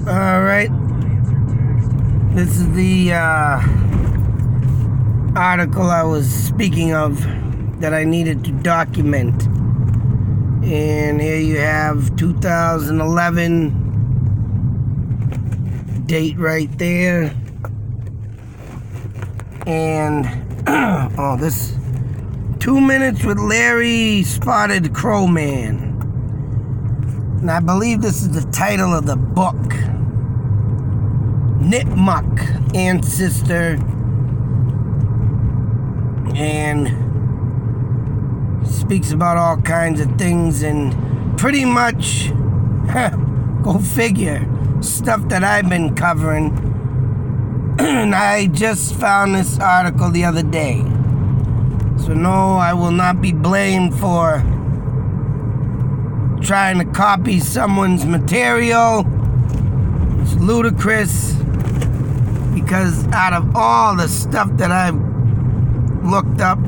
Alright. This is the article I was speaking of that I needed to document. And here you have 2011 date right there. And this 2 minutes with Larry Spotted Crow Man. And I believe this is the title of the book. Nipmuc Ancestor. And speaks about all kinds of things and pretty much, go figure, stuff that I've been covering. And I just found this article the other day. So no, I will not be blamed for trying to copy someone's material. It's ludicrous, because out of all the stuff that I've looked up,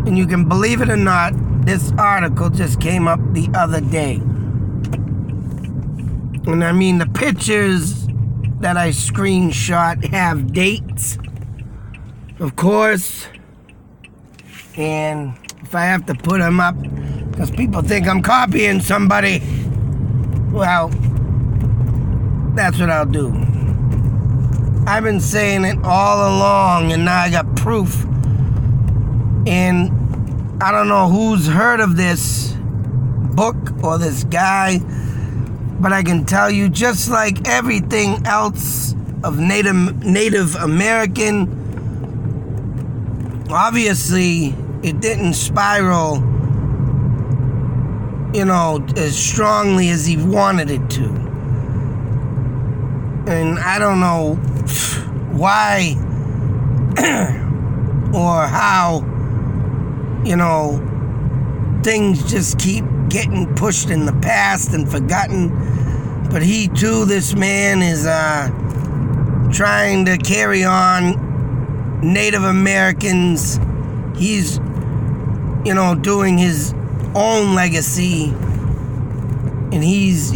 and you can believe it or not, this article just came up the other day. And I mean, the pictures that I screenshot have dates, of course. And if I have to put them up because people think I'm copying somebody, well, that's what I'll do. I've been saying it all along, and now I got proof. And I don't know who's heard of this book or this guy, but I can tell you, just like everything else of Native American, obviously it didn't spiral, as strongly as he wanted it to. And I don't know why or how, things just keep getting pushed in the past and forgotten. But he too, this man, is trying to carry on Native Americans. He's, doing his own legacy. And he's,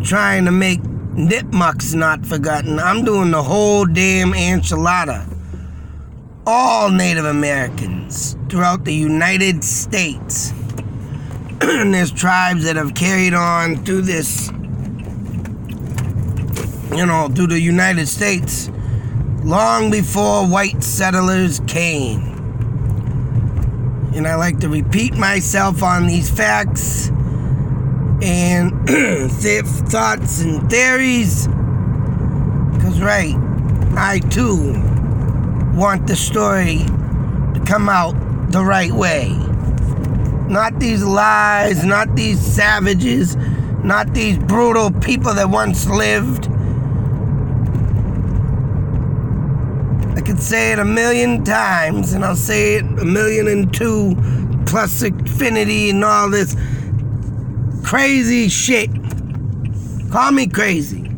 trying to make Nipmucs not forgotten. I'm doing the whole damn enchilada. All Native Americans throughout the United States. And there's tribes that have carried on through this, through the United States long before white settlers came. And I like to repeat myself on these facts and thoughts and theories, because I too want the story to come out the right way. Not these lies, not these savages, not these brutal people that once lived. I could say it 1,000,000 times, and I'll say it 1,000,002 plus infinity and all this crazy shit. Call me crazy.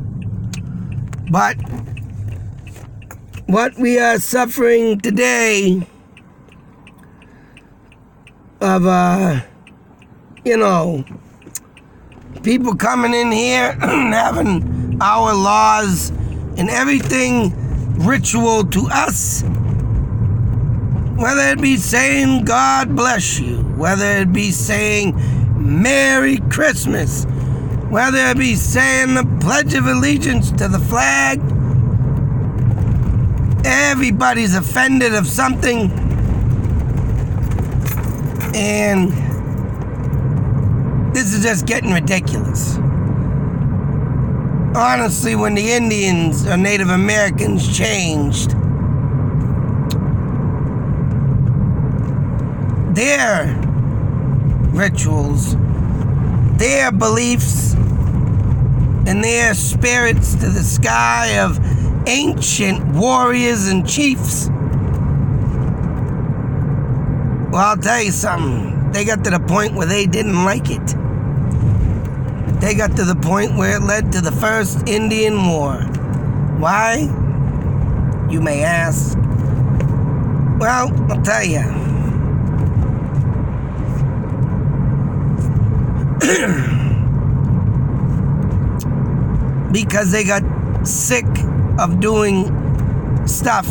But what we are suffering today of, people coming in here and having our laws and everything ritual to us, whether it be saying God bless you, whether it be saying Merry Christmas, whether it be saying the Pledge of Allegiance to the flag. Everybody's offended of something. And this is just getting ridiculous. Honestly, when the Indians or Native Americans changed their rituals, their beliefs, and their spirits to the sky of ancient warriors and chiefs, well, I'll tell you something. They got to the point where they didn't like it. They got to the point where it led to the first Indian War. Why? You may ask. Well, I'll tell you. because they got sick of doing stuff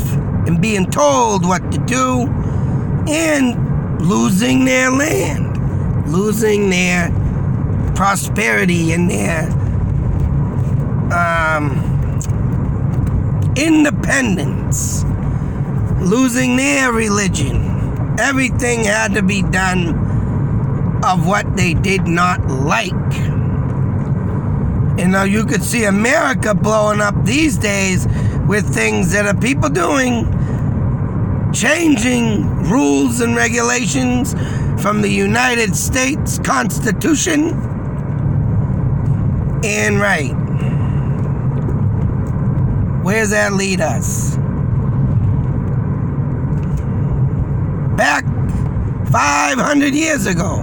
and being told what to do and losing their land, losing their prosperity and their independence, losing their religion. Everything had to be done of what they did not like. And now you could see America blowing up these days with things that are people doing, changing rules and regulations from the United States Constitution. And right, where's that lead us? Back 500 years ago.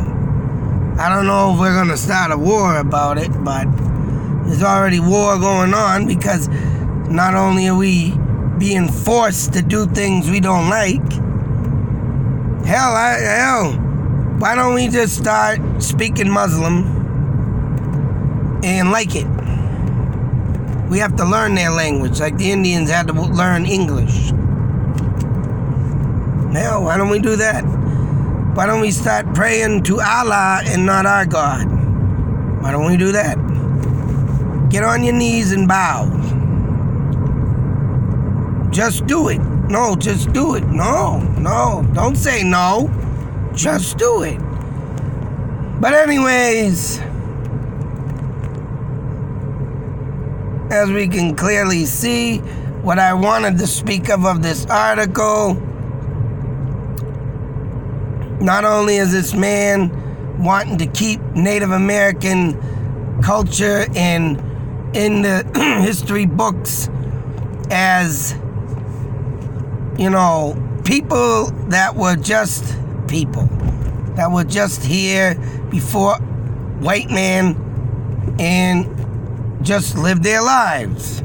I don't know if we're going to start a war about it, but there's already war going on because not only are we being forced to do things we don't like, hell, why don't we just start speaking Muslim and like it? We have to learn their language, like the Indians had to learn English. Hell, why don't we do that? Why don't we start praying to Allah and not our God? Why don't we do that? Get on your knees and bow. Just do it. No, just do it. No, don't say no. Just do it. But anyways, as we can clearly see, what I wanted to speak of this article, not only is this man wanting to keep Native American culture in the history books as, you know, people that were just people, that were just here before white man and just lived their lives,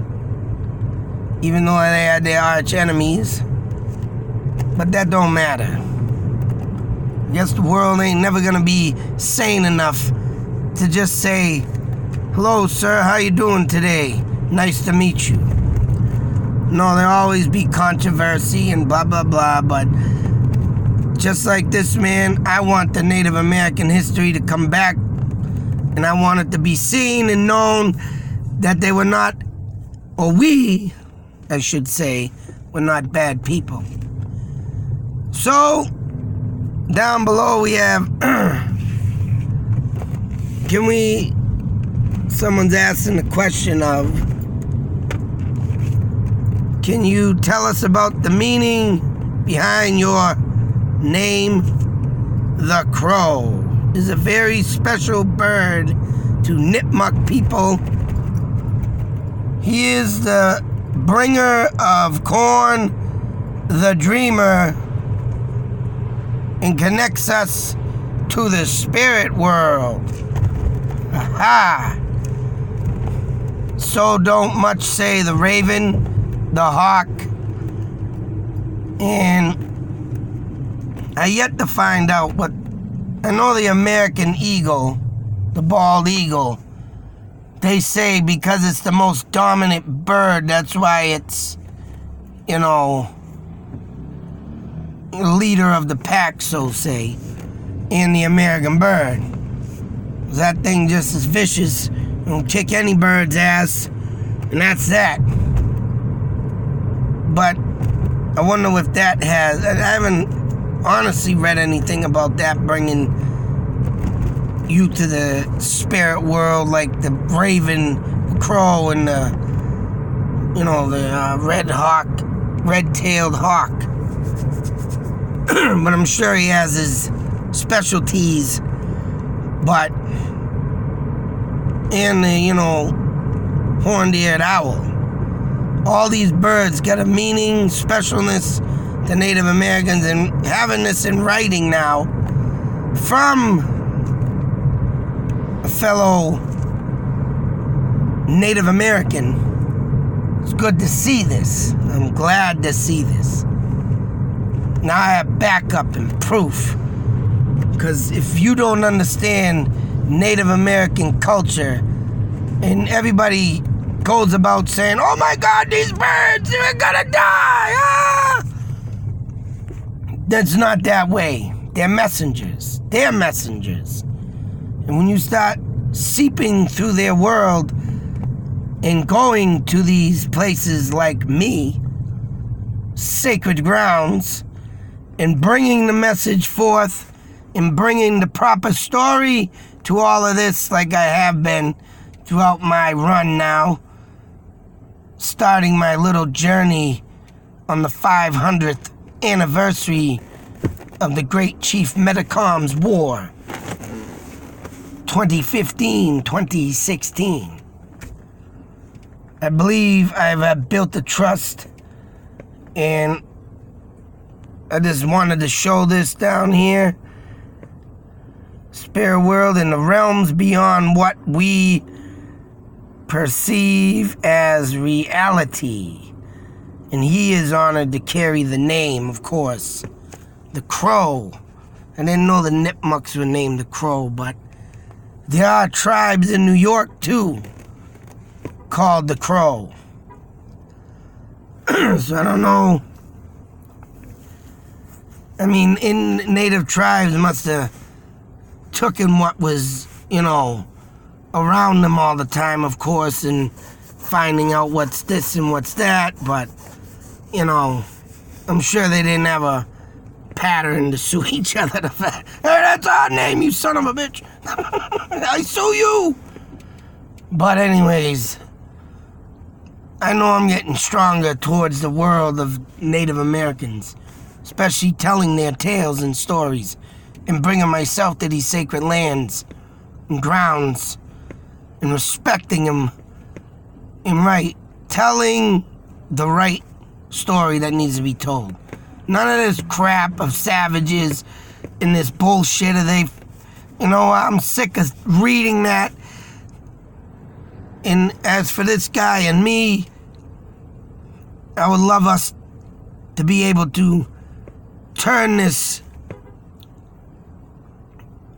even though they had their arch enemies. But that don't matter. I guess the world ain't never gonna be sane enough to just say, "Hello, sir, how you doing today? Nice to meet you." No, there'll always be controversy and blah, blah, blah, but just like this man, I want the Native American history to come back, and I want it to be seen and known that they were not, or we, I should say, were not bad people. So, down below we have, someone's asking the question of, can you tell us about the meaning behind your name? The crow is a very special bird to Nipmuc people. He is the bringer of corn, the dreamer, and connects us to the spirit world. Aha! So don't much say the raven, the hawk, and I yet to find out what, I know the American eagle, the bald eagle, they say because it's the most dominant bird, that's why it's, you know, leader of the pack, so say, in the American bird. That thing just is vicious. It'll kick any bird's ass, and that's that. But I wonder if that has, I haven't honestly read anything about that bringing you to the spirit world like the raven, the crow, and the, you know, the red-tailed hawk. But I'm sure he has his specialties. But, and the, you know, horned-eared owl. All these birds got a meaning, specialness to Native Americans, and having this in writing now from a fellow Native American. It's good to see this. I'm glad to see this. Now I have backup and proof. Because if you don't understand Native American culture, and everybody goes about saying, "Oh my God, these birds, they're gonna die!" Ah! That's not that way. They're messengers. They're messengers. And when you start seeping through their world and going to these places like me, sacred grounds, and bringing the message forth and bringing the proper story to all of this, like I have been throughout my run now, starting my little journey on the 500th anniversary of the Great Chief Metacom's War, 2015-2016. I believe I've built a trust, and I just wanted to show this down here. Spirit world and the realms beyond what we perceive as reality. And he is honored to carry the name, of course, the Crow. I didn't know the Nipmucks were named the Crow, but there are tribes in New York, too, called the Crow. So I don't know. I mean, in native tribes must have taken what was, around them all the time, of course, and finding out what's this and what's that, but, I'm sure they didn't have a pattern to sue each other. Hey, that's our name, you son of a bitch. I sue you. But anyways, I know I'm getting stronger towards the world of Native Americans, especially telling their tales and stories and bringing myself to these sacred lands and grounds and respecting them and telling the right story that needs to be told. None of this crap of savages and this bullshit of I'm sick of reading that. And as for this guy and me, I would love us to be able to turn this,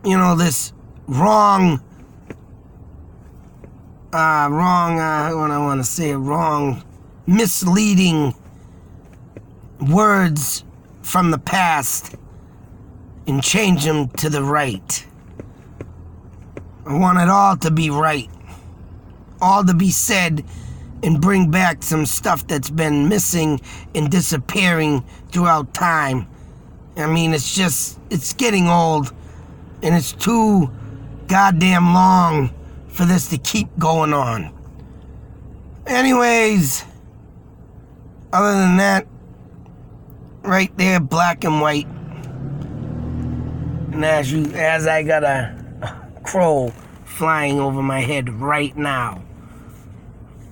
this wrong, misleading words from the past and change them to the right. I want it all to be right. All to be said, and bring back some stuff that's been missing and disappearing throughout time. I mean, it's getting old, and it's too goddamn long for this to keep going on. Anyways, other than that, right there, black and white. And as I got a crow flying over my head right now.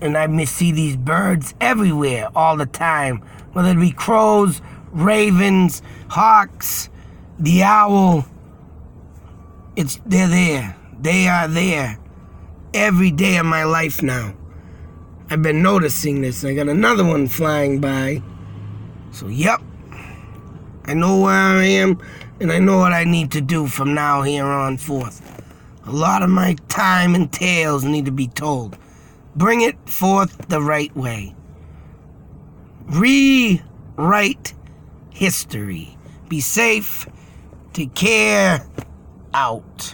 And I see these birds everywhere all the time, whether it be crows, ravens, hawks, the owl. They're there. They are there every day of my life now. I've been noticing this. I got another one flying by. So, yep. I know where I am, and I know what I need to do from now here on forth. A lot of my time and tales need to be told. Bring it forth the right way. Rewrite history. Be safe. Take care. Out.